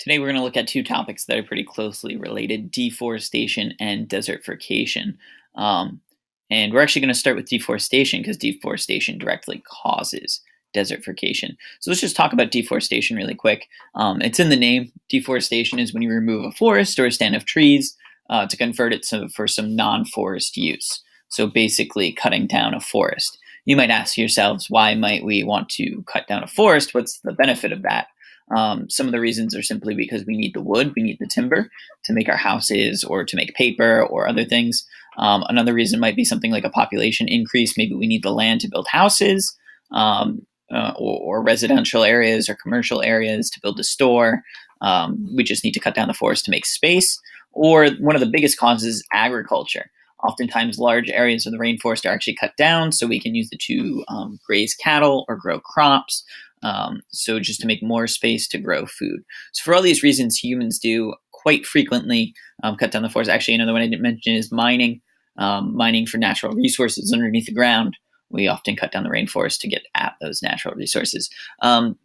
Today we're going to look at two topics that are pretty closely related, deforestation and desertification. Um, and we're actually going to start with deforestation because deforestation directly causes desertification. So let's just talk about deforestation really quick. It's in the name. Deforestation is when you remove a forest or a stand of trees to convert it for some non-forest use. So basically cutting down a forest. You might ask yourselves, why might we want to cut down a forest? What's the benefit of that? Some of the reasons are simply because we need the wood, we need the timber to make our houses or to make paper or other things. Another reason might be something like a population increase. Maybe we need the land to build houses or residential areas or commercial areas to build a store. We just need to cut down the forest to make space. Or one of the biggest causes is agriculture. Oftentimes, large areas of the rainforest are actually cut down so we can use it to graze cattle or grow crops. So just to make more space to grow food. So for all these reasons, humans do quite frequently cut down the forest. Actually, another one I didn't mention is mining. Mining for natural resources underneath the ground. We often cut down the rainforest to get at those natural resources.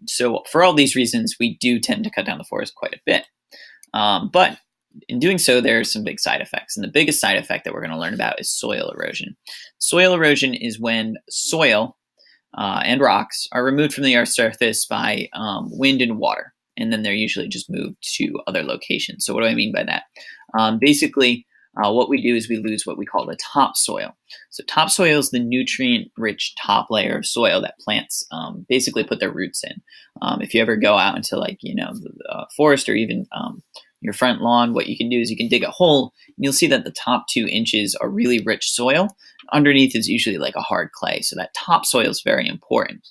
So for all these reasons, we do tend to cut down the forest quite a bit. But in doing so, there are some big side effects. And the biggest side effect that we're going to learn about is soil erosion. Soil erosion is when soil and rocks are removed from the Earth's surface by wind and water, and then they're usually just moved to other locations. So what do I mean by that? Basically, what we do is we lose what we call the topsoil. So topsoil is the nutrient-rich top layer of soil that plants basically put their roots in. If you ever go out into the forest or even your front lawn, what you can do is you can dig a hole and you'll see that the top 2 inches are really rich soil. Underneath is usually like a hard clay. So that topsoil is very important.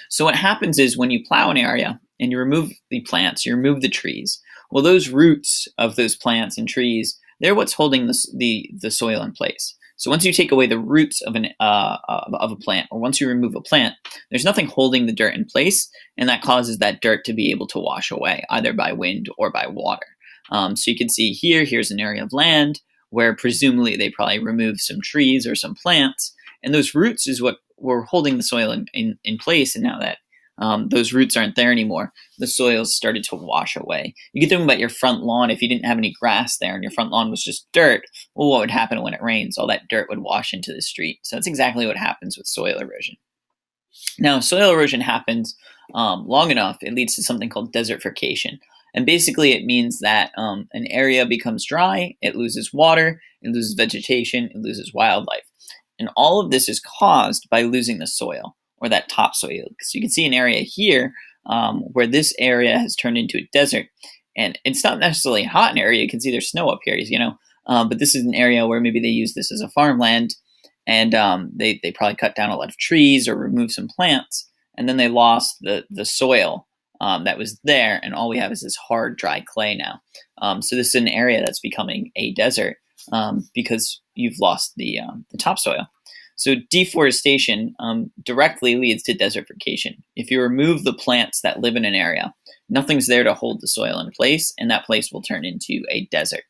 So what happens is when you plow an area and you remove the plants, you remove the trees, well, those roots of those plants and trees, they're what's holding the soil in place. So once you take away the roots of a plant, or once you remove a plant, there's nothing holding the dirt in place, and that causes that dirt to be able to wash away, either by wind or by water. So you can see here's an area of land where presumably they probably removed some trees or some plants, and those roots is what were holding the soil in place, and now that those roots aren't there anymore, the soil's started to wash away. You can think about your front lawn. If you didn't have any grass there and your front lawn was just dirt, well, what would happen when it rains? All that dirt would wash into the street. So that's exactly what happens with soil erosion. Now, if soil erosion happens long enough, it leads to something called desertification. And basically, it means that an area becomes dry, it loses water, it loses vegetation, it loses wildlife. And all of this is caused by losing the soil, or that topsoil. So you can see an area here where this area has turned into a desert. And it's not necessarily a hot area. You can see there's snow up here, but this is an area where maybe they use this as a farmland, and they probably cut down a lot of trees or removed some plants, and then they lost the soil that was there, and all we have is this hard, dry clay now. So this is an area that's becoming a desert because you've lost the topsoil. So deforestation directly leads to desertification. If you remove the plants that live in an area, nothing's there to hold the soil in place, and that place will turn into a desert.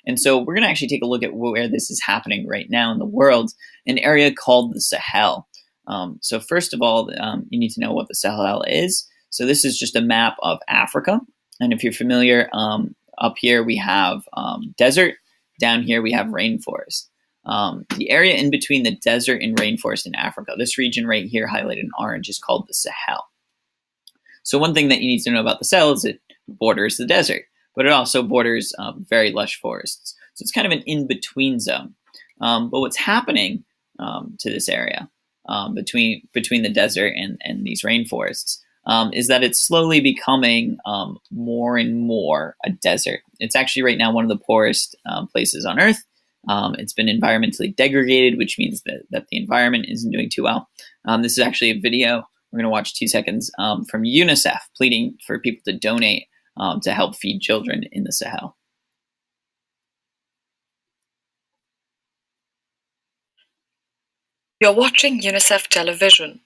And so we're going to actually take a look at where this is happening right now in the world, an area called the Sahel. So first of all, you need to know what the Sahel is. So this is just a map of Africa. And if you're familiar, up here we have desert, down here we have rainforest. The area in between the desert and rainforest in Africa, this region right here highlighted in orange, is called the Sahel. So one thing that you need to know about the Sahel is it borders the desert, but it also borders very lush forests. So it's kind of an in-between zone. But what's happening to this area between the desert and these rainforests is that it's slowly becoming more and more a desert. It's actually right now one of the poorest places on Earth. It's been environmentally degraded, which means that the environment isn't doing too well. This is actually a video we're going to watch 2 seconds from UNICEF pleading for people to donate to help feed children in the Sahel. You're watching UNICEF television.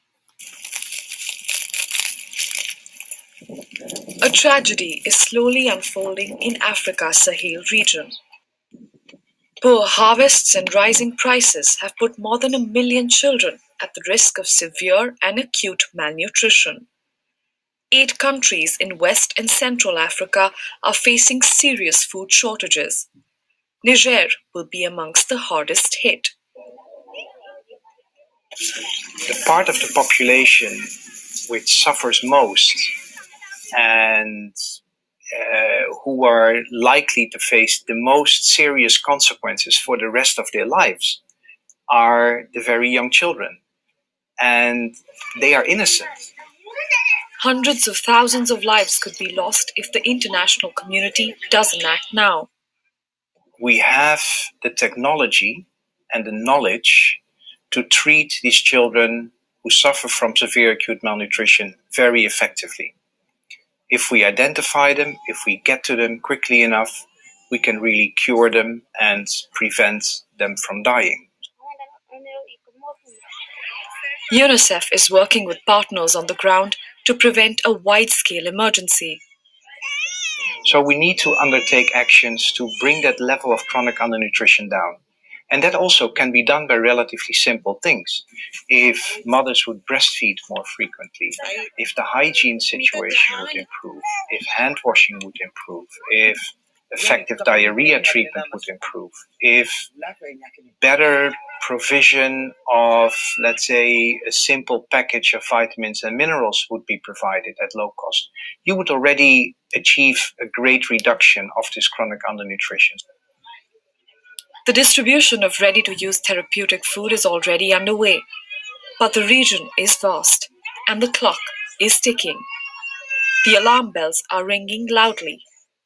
A tragedy is slowly unfolding in Africa's Sahel region. Poor harvests and rising prices have put more than 1 million children at the risk of severe and acute malnutrition. 8 countries in West and Central Africa are facing serious food shortages. Niger will be amongst the hardest hit. The part of the population which suffers most and who are likely to face the most serious consequences for the rest of their lives are the very young children. And they are innocent. Hundreds of thousands of lives could be lost if the international community doesn't act now. We have the technology and the knowledge to treat these children who suffer from severe acute malnutrition very effectively. If we identify them, if we get to them quickly enough, we can really cure them and prevent them from dying. UNICEF is working with partners on the ground to prevent a wide-scale emergency. So we need to undertake actions to bring that level of chronic undernutrition down. And that also can be done by relatively simple things. If mothers would breastfeed more frequently, if the hygiene situation would improve, if hand washing would improve, if effective diarrhea treatment would improve, if better provision of, let's say, a simple package of vitamins and minerals would be provided at low cost, you would already achieve a great reduction of this chronic undernutrition. The distribution of ready-to-use therapeutic food is already underway, but the region is vast and the clock is ticking. The alarm bells are ringing loudly,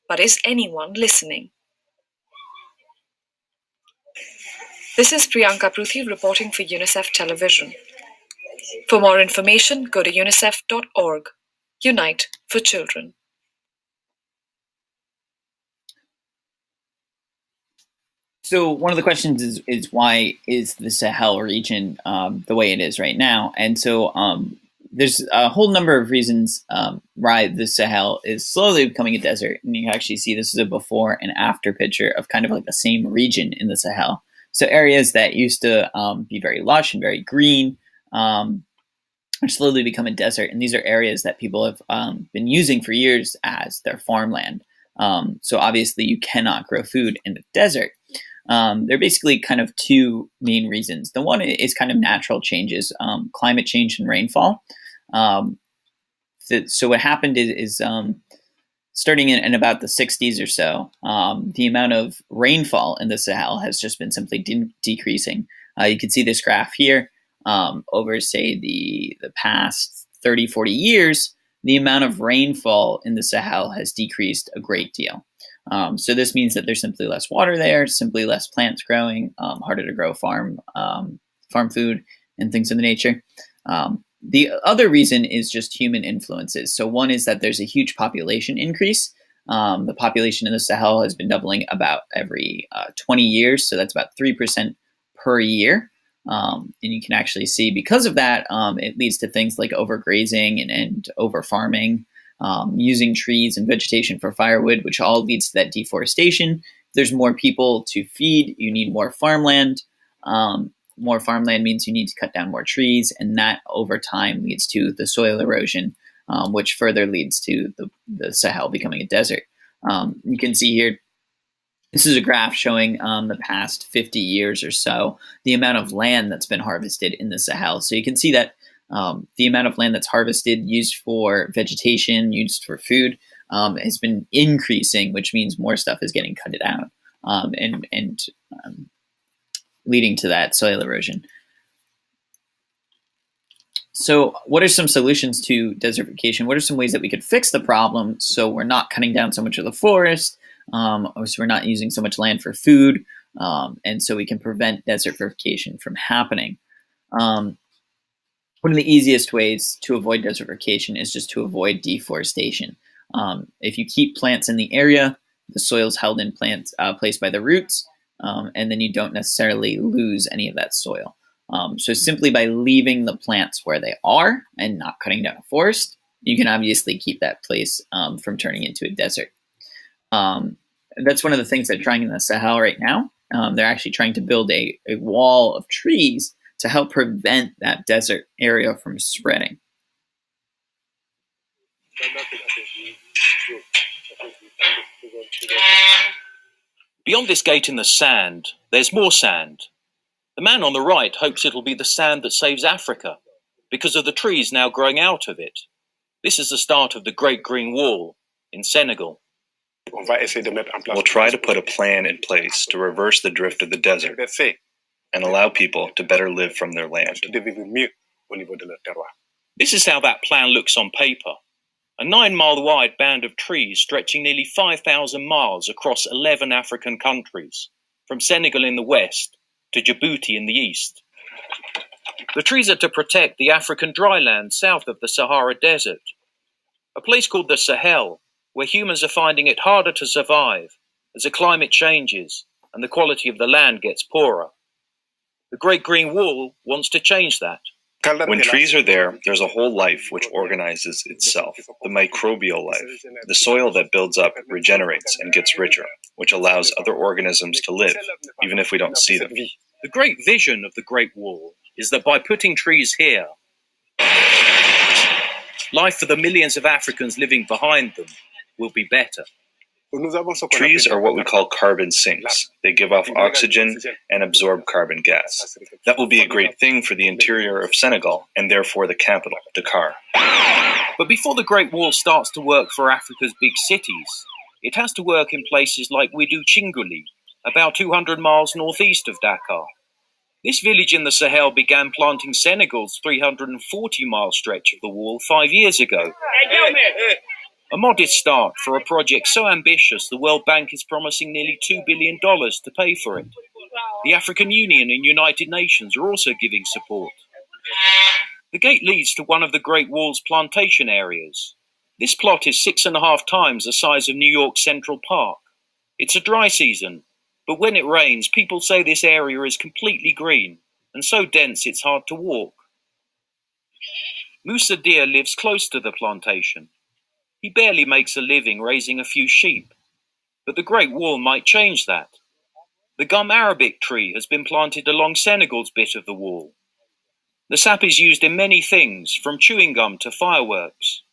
but is anyone listening? This is Priyanka Pruthi reporting for UNICEF Television. For more information, go to unicef.org. Unite for Children. So one of the questions is why is the Sahel region the way it is right now? And so there's a whole number of reasons why the Sahel is slowly becoming a desert. And you can actually see this is a before and after picture of kind of like the same region in the Sahel. So areas that used to be very lush and very green are slowly becoming desert. And these are areas that people have been using for years as their farmland. So obviously you cannot grow food in the desert. There are basically kind of two main reasons. The one is kind of natural changes, climate change and rainfall. So what happened is starting in about the 60s or so, the amount of rainfall in the Sahel has just been simply decreasing. You can see this graph here. Over, say, the past 30, 40 years, the amount of rainfall in the Sahel has decreased a great deal. So this means that there's simply less water there, simply less plants growing, harder to grow farm food and things of the nature. The other reason is just human influences. So one is that there's a huge population increase. The population in the Sahel has been doubling about every 20 years. So that's about 3% per year. And you can actually see because of that, it leads to things like overgrazing and over farming. Using trees and vegetation for firewood, which all leads to that deforestation. If there's more people to feed, you need more farmland. More farmland means you need to cut down more trees, and that over time leads to the soil erosion, which further leads to the Sahel becoming a desert. You can see here, this is a graph showing the past 50 years or so, the amount of land that's been harvested in the Sahel. So you can see that the amount of land that's harvested, used for vegetation, used for food, has been increasing, which means more stuff is getting cut out and leading to that soil erosion. So what are some solutions to desertification? What are some ways that we could fix the problem so we're not cutting down so much of the forest, or so we're not using so much land for food, and so we can prevent desertification from happening? One of the easiest ways to avoid desertification is just to avoid deforestation. If you keep plants in the area, the soil is held in place by the roots, and then you don't necessarily lose any of that soil. So simply by leaving the plants where they are and not cutting down a forest, you can obviously keep that place from turning into a desert. That's one of the things they're trying in the Sahel right now. They're actually trying to build a wall of trees to help prevent that desert area from spreading. Beyond this gate in the sand, there's more sand. The man on the right hopes it'll be the sand that saves Africa, because of the trees now growing out of it. This is the start of the Great Green Wall in Senegal. We'll try to put a plan in place to reverse the drift of the desert and allow people to better live from their land. This is how that plan looks on paper. A 9-mile-wide band of trees stretching nearly 5,000 miles across 11 African countries, from Senegal in the west to Djibouti in the east. The trees are to protect the African dryland south of the Sahara Desert, a place called the Sahel, where humans are finding it harder to survive as the climate changes and the quality of the land gets poorer. The Great Green Wall wants to change that. When trees are there, there's a whole life which organizes itself, the microbial life. The soil that builds up regenerates and gets richer, which allows other organisms to live, even if we don't see them. The great vision of the Great Wall is that by putting trees here, life for the millions of Africans living behind them will be better. Trees are what we call carbon sinks. They give off oxygen and absorb carbon gas. That will be a great thing for the interior of Senegal and therefore the capital, Dakar. But before the Great Wall starts to work for Africa's big cities, it has to work in places like Widu Chinguli, about 200 miles northeast of Dakar. This village in the Sahel began planting Senegal's 340-mile stretch of the wall 5 years ago. A modest start for a project so ambitious the World Bank is promising nearly $2 billion to pay for it. The African Union and United Nations are also giving support. The gate leads to one of the Great Wall's plantation areas. This plot is 6.5 times the size of New York's Central Park. It's a dry season, but when it rains, people say this area is completely green and so dense it's hard to walk. Moussa Dia lives close to the plantation. He barely makes a living raising a few sheep, but the Great Wall might change that. The gum arabic tree has been planted along Senegal's bit of the wall. The sap is used in many things, from chewing gum to fireworks.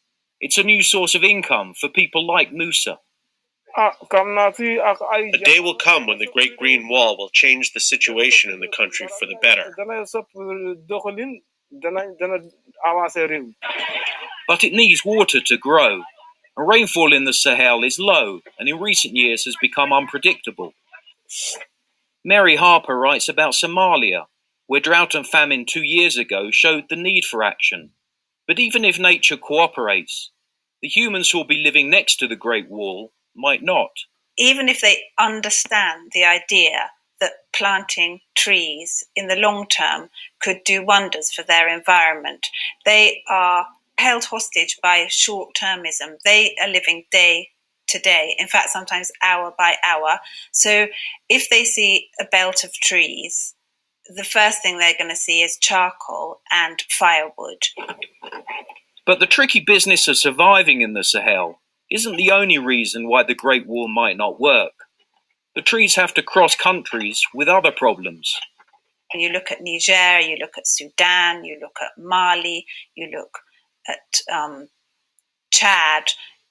It's a new source of income for people like Moussa. A day will come when the Great Green Wall will change the situation in the country for the better. But it needs water to grow. And rainfall in the Sahel is low and in recent years has become unpredictable. Mary Harper writes about Somalia, where drought and famine 2 years ago showed the need for action. But even if nature cooperates, the humans who will be living next to the Great Wall might not. Even if they understand the idea that planting trees in the long term could do wonders for their environment, they are held hostage by short-termism. They are living day to day, in fact, sometimes hour by hour. So if they see a belt of trees, the first thing they're going to see is charcoal and firewood. But the tricky business of surviving in the Sahel isn't the only reason why the Great Wall might not work. The trees have to cross countries with other problems. You look at Niger, you look at Sudan, you look at Mali, you look at Chad.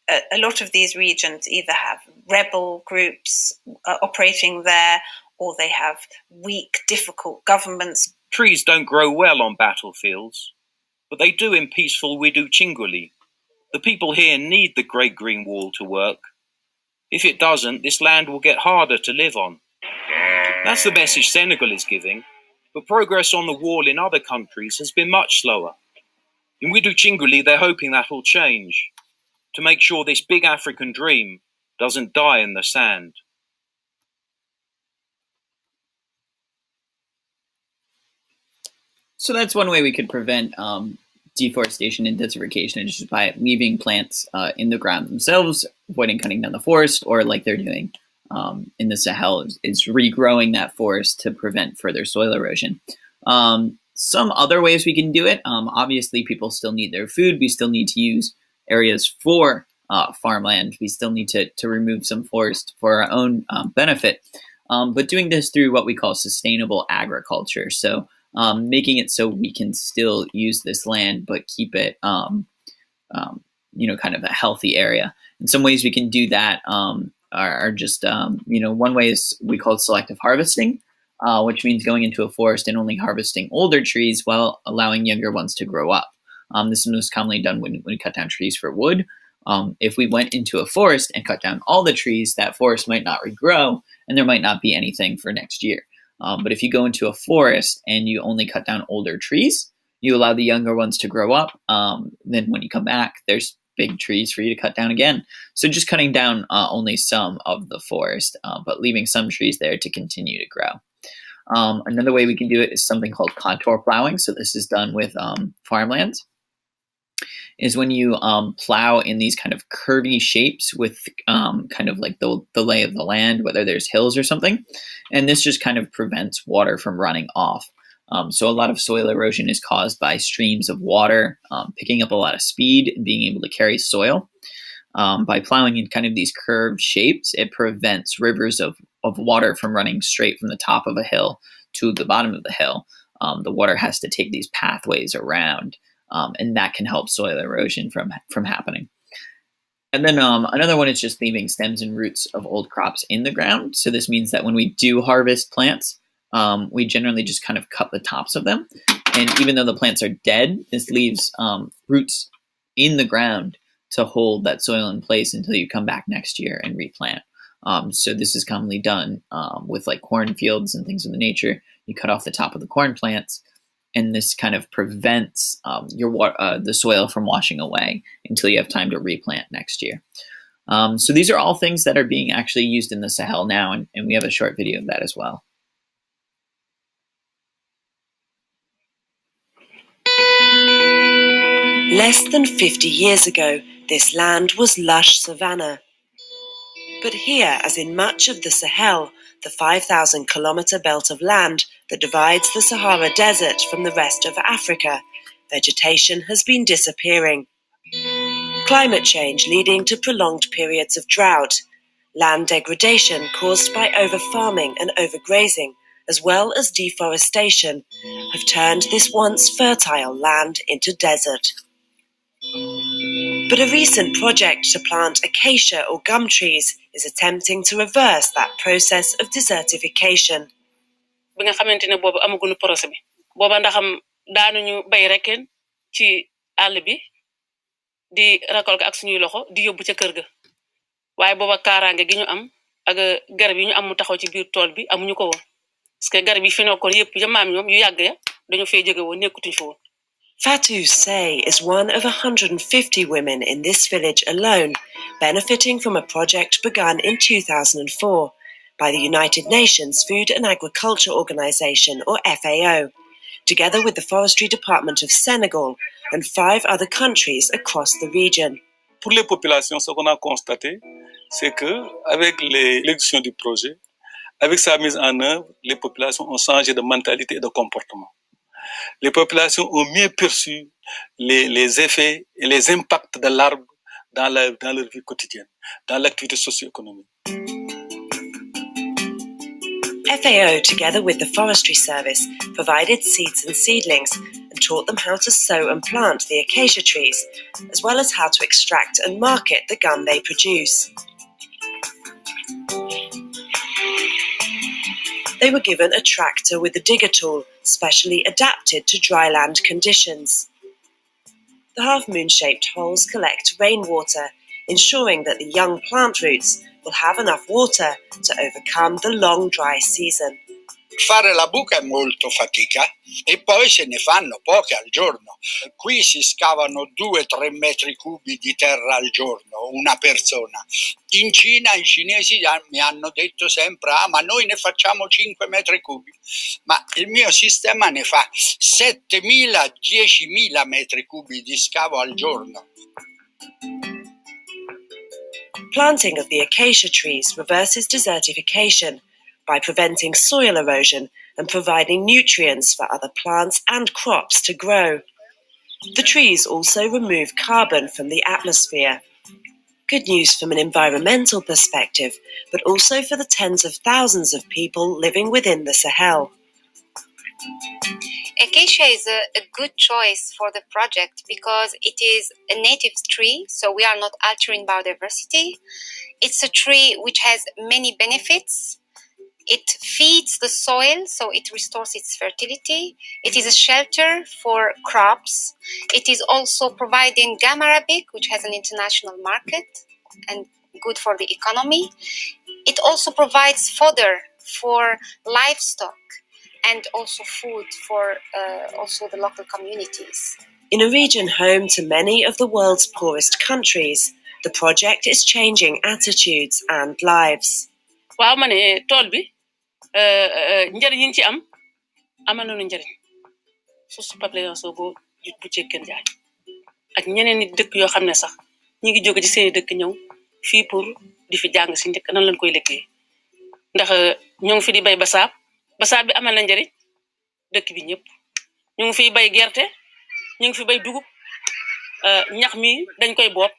A lot of these regions either have rebel groups operating there, or they have weak, difficult governments. Trees don't grow well on battlefields, but they do in peaceful Widu Chinguli. The people here need the Great Green Wall to work. If it doesn't, this land will get harder to live on. That's the message Senegal is giving, but progress on the wall in other countries has been much slower. In Widu Chinguli, they're hoping that will change, to make sure this big African dream doesn't die in the sand. So that's one way we could prevent deforestation and desertification, just by leaving plants in the ground themselves, avoiding cutting down the forest, or like they're doing in the Sahel, is regrowing that forest to prevent further soil erosion. Some other ways we can do it, obviously people still need their food. We still need to use areas for farmland. We still need to remove some forest for our own benefit. But doing this through what we call sustainable agriculture. So making it so we can still use this land, but keep it kind of a healthy area. And some ways we can do that are just, one way is we call it selective harvesting, which means going into a forest and only harvesting older trees while allowing younger ones to grow up. This is most commonly done when we cut down trees for wood. If we went into a forest and cut down all the trees, that forest might not regrow, and there might not be anything for next year. But if you go into a forest and you only cut down older trees, you allow the younger ones to grow up. Then when you come back, there's big trees for you to cut down again. So just cutting down only some of the forest, but leaving some trees there to continue to grow. Another way we can do it is something called contour plowing. So this is done with farmlands. Is when you plow in these kind of curvy shapes with kind of like the lay of the land, whether there's hills or something. And this just kind of prevents water from running off. So a lot of soil erosion is caused by streams of water picking up a lot of speed and being able to carry soil. By plowing in kind of these curved shapes, it prevents rivers of water from running straight from the top of a hill to the bottom of the hill. The water has to take these pathways around. And that can help soil erosion from happening. And then another one is just leaving stems and roots of old crops in the ground. So this means that when we do harvest plants, we generally just kind of cut the tops of them. And even though the plants are dead, this leaves roots in the ground to hold that soil in place until you come back next year and replant. So this is commonly done with like cornfields and things of the nature. You cut off the top of the corn plants, and this kind of prevents the soil from washing away until you have time to replant next year. So these are all things that are being actually used in the Sahel now, and we have a short video of that as well. Less than 50 years ago, this land was lush savanna. But here, as in much of the Sahel, the 5,000-kilometer belt of land that divides the Sahara Desert from the rest of Africa, vegetation has been disappearing. Climate change leading to prolonged periods of drought, land degradation caused by over-farming and overgrazing, as well as deforestation, have turned this once fertile land into desert. But a recent project to plant acacia or gum trees is attempting to reverse that process of desertification. Bi nga xamantene bobu amagunu procès bi boba ndaxam daanuñu bay reken ci all bi di récolte ak suñuy loxo di yobbu ci kër ga waye boba karange gi ñu am ak garab yi ñu am mu taxaw ci biir tool bi amuñu ko won parce que garab yi fi nokkon yépp ya maam ñoom yu yàgg ya dañu fay jóge woon nekkutuñ fi woon. Fatou Say is one of 150 women in this village alone, benefiting from a project begun in 2004 by the United Nations Food and Agriculture Organization, or FAO, together with the Forestry Department of Senegal and 5 other countries across the region. Pour les populations, ce qu'on a constaté, c'est que avec l'exécution du projet, avec sa mise en œuvre, les populations ont changé de mentalité et de comportement. Les populations ont mieux perçu les effets et les impacts de l'arbre dans leur vie quotidienne, dans l'activité socio-économique. FAO, together with the Forestry Service, provided seeds and seedlings and taught them how to sow and plant the acacia trees, as well as how to extract and market the gum they produce. They were given a tractor with a digger tool, specially adapted to dry land conditions. The half-moon-shaped holes collect rainwater, ensuring that the young plant roots will have enough water to overcome the long dry season. Fare la buca è molto fatica e poi se ne fanno poche al giorno. Qui si scavano 2-3 metri cubi di terra al giorno, una persona. In Cina i cinesi mi hanno detto sempre ma noi ne facciamo 5 metri cubi. Ma il mio sistema ne fa 7.000-10.000 metri cubi di scavo al giorno. Planting of the acacia trees reverses desertification by preventing soil erosion and providing nutrients for other plants and crops to grow. The trees also remove carbon from the atmosphere. Good news from an environmental perspective, but also for the tens of thousands of people living within the Sahel. Acacia is a good choice for the project because it is a native tree, so we are not altering biodiversity. It's a tree which has many benefits. It feeds the soil, so it restores its fertility. It is a shelter for crops. It is also providing gum arabic, which has an international market and good for the economy. It also provides fodder for livestock and also food for also the local communities. In a region home to many of the world's poorest countries, the project is changing attitudes and lives. waaw ma ne tool bi njëriñ yi ñu ci am amal nañu njëriñ suuf population bu cekkeen jaay ak ñeneen nit dëkk yoo xam ne sax ñi ngi jóge ci seen dëkk ñëw fii pour di fi jàng si njëkk nan lañ koy liggéey ndax ñu ngi fi di bay basaab bi amal na njëriñ dëkk bi ñëpp ñu ngi fiy bay gerte ñu ngi fi bay dugub ñax mi dañ koy boot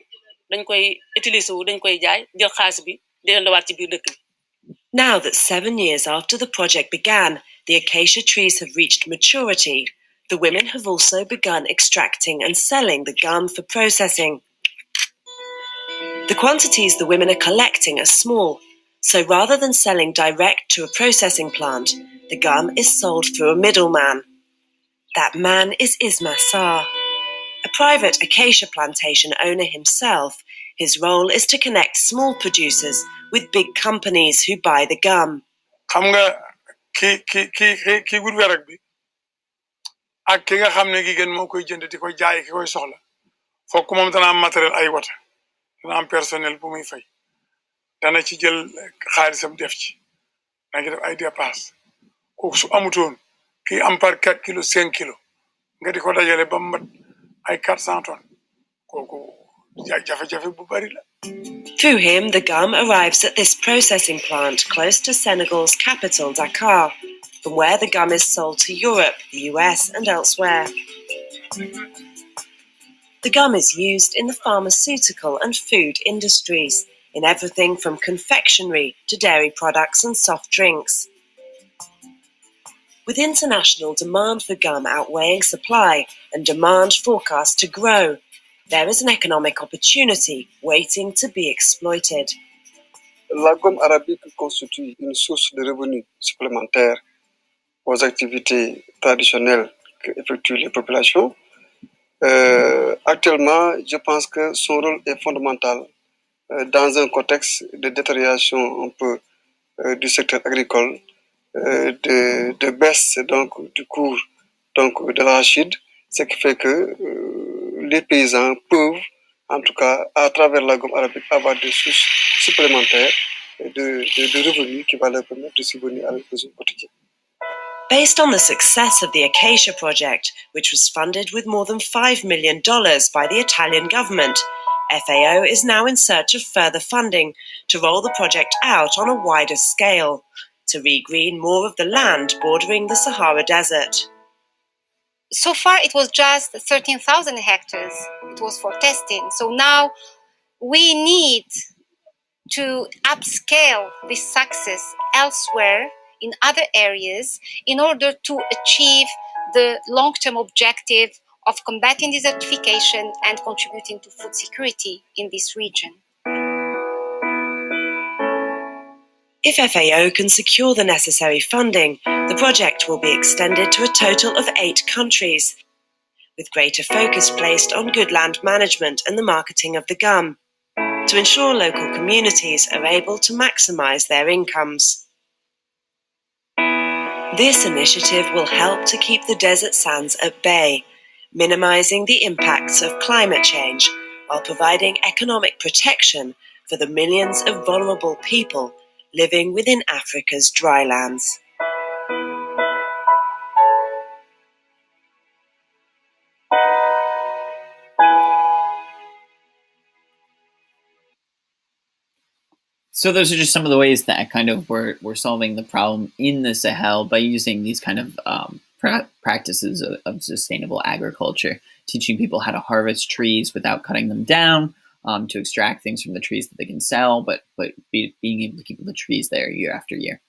dañ koy utiliser wu dañ koy jaay jël xaalis bi di delluwaat ci biir dëkk bi. Now that 7 years after the project began, the acacia trees have reached maturity. The women have also begun extracting and selling the gum for processing. The quantities the women are collecting are small, so rather than selling direct to a processing plant, the gum is sold through a middleman. That man is Isma Sarr, a private acacia plantation owner himself. His role is to connect small producers with big companies who buy the gum. xam nga ki wut werek bi ak ki nga xam ne gi gën moo koy jënd di koy jaay ki koy soxla fokk moom dana am matériel ay wata dana am personnel bu muy fay dana ci jël xaalisam def ci dana ci def ay dépense kooku su amutoon ki am par 4 kilos 5 kilos nga di ko dajale ba mat ay 400 tonnes kooku jafe-jafe bu bari la. Through him, the gum arrives at this processing plant close to Senegal's capital, Dakar, from where the gum is sold to Europe, the US, and elsewhere. The gum is used in the pharmaceutical and food industries, in everything from confectionery to dairy products and soft drinks. With international demand for gum outweighing supply and demand forecast to grow, there is an economic opportunity waiting to be exploited. La gomme arabique constitue une source de revenus supplémentaires aux activités traditionnelles qu'effectuent les populations. Actuellement, je pense que son rôle est fondamental dans un contexte de détérioration un peu du secteur agricole, de baisse donc du cours donc de l'arachide, ce qui fait que les paysans peuvent, en tout cas, à travers la gomme arabique, avoir des sources supplémentaires de revenus qui va leur permettre de subvenir à leurs besoins quotidiens. Based on the success of the Acacia project, which was funded with more than $5 million by the Italian government, FAO is now in search of further funding to roll the project out on a wider scale, to regreen more of the land bordering the Sahara Desert. So far, it was just 13,000 hectares. It was for testing. So now we need to upscale this success elsewhere in other areas in order to achieve the long-term objective of combating desertification and contributing to food security in this region. If FAO can secure the necessary funding, the project will be extended to a total of 8 countries, with greater focus placed on good land management and the marketing of the gum, to ensure local communities are able to maximize their incomes. This initiative will help to keep the desert sands at bay, minimizing the impacts of climate change while providing economic protection for the millions of vulnerable people living within Africa's drylands. So those are just some of the ways that kind of we're solving the problem in the Sahel by using these kind of practices of sustainable agriculture, teaching people how to harvest trees without cutting them down, to extract things from the trees that they can sell, but being able to keep the trees there year after year.